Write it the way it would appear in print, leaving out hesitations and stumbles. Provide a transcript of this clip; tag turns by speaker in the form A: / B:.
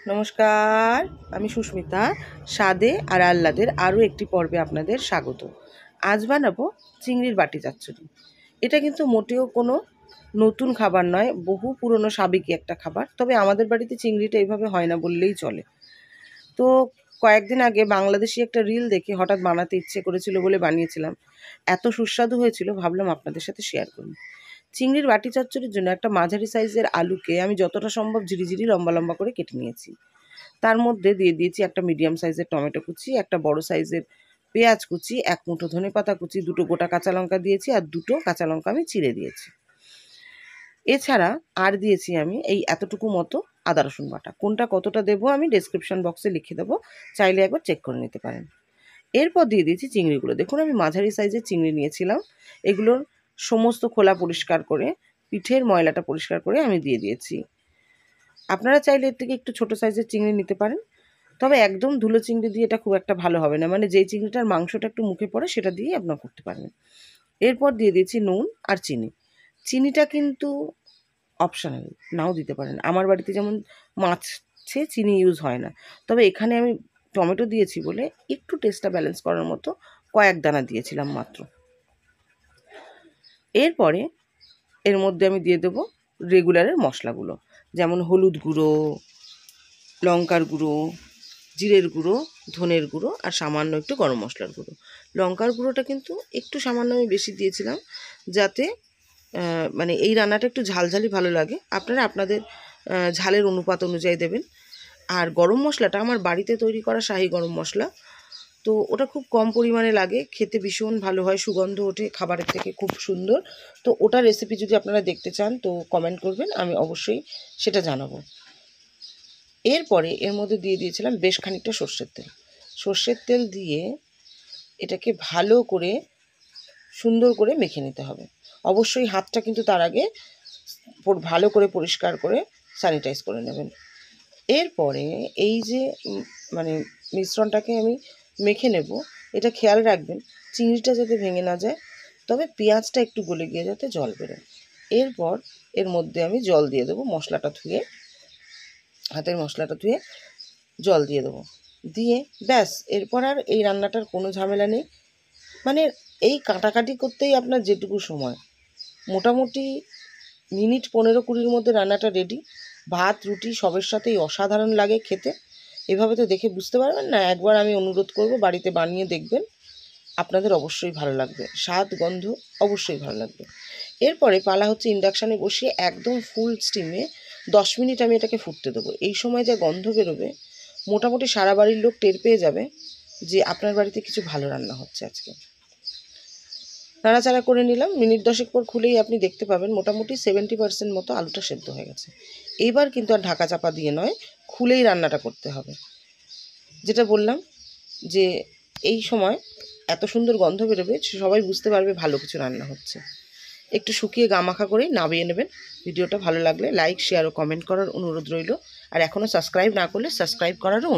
A: নমস্কার, আমি সুস্মিতা। স্বাদে আর আহ্লাদের আরও একটি পর্বে আপনাদের স্বাগত। আজ বানাবো চিংড়ির বাটি চচ্চড়ি। এটা কিন্তু মোটেও কোনো নতুন খাবার নয়, বহু পুরনো সাবেকি একটা খাবার। তবে আমাদের বাড়িতে চিংড়িটা এইভাবে হয় না বললেই চলে। তো কয়েকদিন আগে বাংলাদেশি একটা রিল দেখে হঠাৎ বানাতে ইচ্ছে করেছিল বলে বানিয়েছিলাম। এত সুস্বাদু হয়েছিল, ভাবলাম আপনাদের সাথে শেয়ার করি। চিংড়ির বাটি চচ্চড়ির জন্য একটা মাঝারি সাইজের আলুকে আমি যতটা সম্ভব ঝিরিঝিরি লম্বা লম্বা করে কেটে নিয়েছি। তার মধ্যে দিয়ে দিয়েছি একটা মিডিয়াম সাইজের টমেটো কুচি, একটা বড় সাইজের পেঁয়াজ কুচি, এক মুঠো ধনেপাতা কুচি, দুটো গোটা কাঁচা লঙ্কা দিয়েছি, আর দুটো কাঁচা লঙ্কা আমি চিড়ে দিয়েছি। এছাড়া আর দিয়েছি আমি এই এতটুকু মতো আদা রসুন বাটা। কোনটা কতটা দেবো আমি ডেসক্রিপশন বক্সে লিখে দেবো, চাইলে একবার চেক করে নিতে পারেন। এরপর দিয়ে দিয়েছি চিংড়িগুলো। দেখুন আমি মাঝারি সাইজের চিংড়ি নিয়েছিলাম। এগুলোর সমস্ত খোলা পরিষ্কার করে, পিঠের ময়লাটা পরিষ্কার করে আমি দিয়ে দিয়েছি। আপনারা চাইলে এর থেকে একটু ছোটো সাইজের চিংড়ি নিতে পারেন, তবে একদম ধুলো চিংড়ি দিয়ে এটা খুব একটা ভালো হবে না, মানে যেই চিংড়িটার মাংসটা একটু মুখে পড়ে সেটা দিয়েই আপনারা করতে পারবেন। এরপর দিয়ে দিয়েছি নুন আর চিনি। চিনিটা কিন্তু অপশনাল, নাও দিতে পারেন। আমার বাড়িতে যেমন মাছে চিনি ইউজ হয় না, তবে এখানে আমি টমেটো দিয়েছি বলে একটু টেস্টটা ব্যালেন্স করার মতো কয়েক দানা দিয়েছিলাম মাত্র। এরপরে এর মধ্যে আমি দিয়ে দেবো রেগুলারের মশলাগুলো, যেমন হলুদ গুঁড়ো, লঙ্কার গুঁড়ো, জিরের গুঁড়ো, ধনের গুঁড়ো আর সামান্য একটু গরম মশলার গুঁড়ো। লঙ্কার গুঁড়োটা কিন্তু একটু সামান্য আমি বেশি দিয়েছিলাম, যাতে মানে এই রান্নাটা একটু ঝালঝালি ভালো লাগে। আপনারা আপনাদের ঝালের অনুপাত অনুযায়ী দেবেন। আর গরম মশলাটা আমার বাড়িতে তৈরি করা শাহি গরম মশলা, তো ওটা খুব কম পরিমাণে লাগে, খেতে ভীষণ ভালো হয়, সুগন্ধ ওঠে খাবারের থেকে, খুব সুন্দর। তো ওটার রেসিপি যদি আপনারা দেখতে চান তো কমেন্ট করবেন, আমি অবশ্যই সেটা জানাবো। এরপরে এর মধ্যে দিয়ে দিয়েছিলাম বেশ খানিকটা সর্ষের তেল। সর্ষের তেল দিয়ে এটাকে ভালো করে সুন্দর করে মেখে নিতে হবে। অবশ্যই হাতটা কিন্তু তার আগে ভালো করে পরিষ্কার করে স্যানিটাইজ করে নেবেন। এরপরে এই যে মানে মিশ্রণটাকে আমি মেখে নেব, এটা খেয়াল রাখবেন চিংড়িটা যাতে ভেঙে না যায়, তবে পেঁয়াজটা একটু গলে গিয়ে যাতে জল বেরোয়। এরপর এর মধ্যে আমি জল দিয়ে দেবো, মশলাটা ধুয়ে, হাতের মশলাটা ধুয়ে জল দিয়ে দেবো, দিয়ে ব্যাস। এরপর আর এই রান্নাটার কোনো ঝামেলা নেই। মানে এই কাটাকাটি করতেই আপনার যেটুকু সময়, মোটামুটি মিনিট 15-20-র মধ্যে রান্নাটা রেডি। ভাত রুটি সবের সাথেই অসাধারণ লাগে খেতে। এভাবে তো দেখে বুঝতে পারবেন না, একবার আমি অনুরোধ করব বাড়িতে বানিয়ে দেখবেন, আপনাদের অবশ্যই ভালো লাগবে, স্বাদ গন্ধ অবশ্যই ভালো লাগবে। এরপরে পালা হচ্ছে ইন্ডাকশানে বসিয়ে একদম ফুল স্টিমে 10 মিনিট আমি এটাকে ফুটতে দেবো। এই সময় যা গন্ধ বেরোবে, মোটামুটি সারা বাড়ির লোক টের পেয়ে যাবে যে আপনার বাড়িতে কিছু ভালো রান্না হচ্ছে আজকে। নাড়াচাড়া করে নিলাম, মিনিট 10 পর খুলেই আপনি দেখতে পাবেন মোটামুটি 70% মতো আলুটা সেদ্ধ হয়ে গেছে। এইবার কিন্তু আর ঢাকা চাপা দিয়ে নয়, খুলেই রান্নাটা করতে হবে। যেটা বললাম যে এই সময় এত সুন্দর গন্ধ বেরোবে, সবাই বুঝতে পারবে ভালো কিছু রান্না হচ্ছে। একটু শুকিয়ে গামাখা করেই নামিয়ে নেবেন। ভিডিওটা ভালো লাগলে লাইক, শেয়ার ও কমেন্ট করার অনুরোধ রইল। আর এখনও সাবস্ক্রাইব না করলে সাবস্ক্রাইব করারও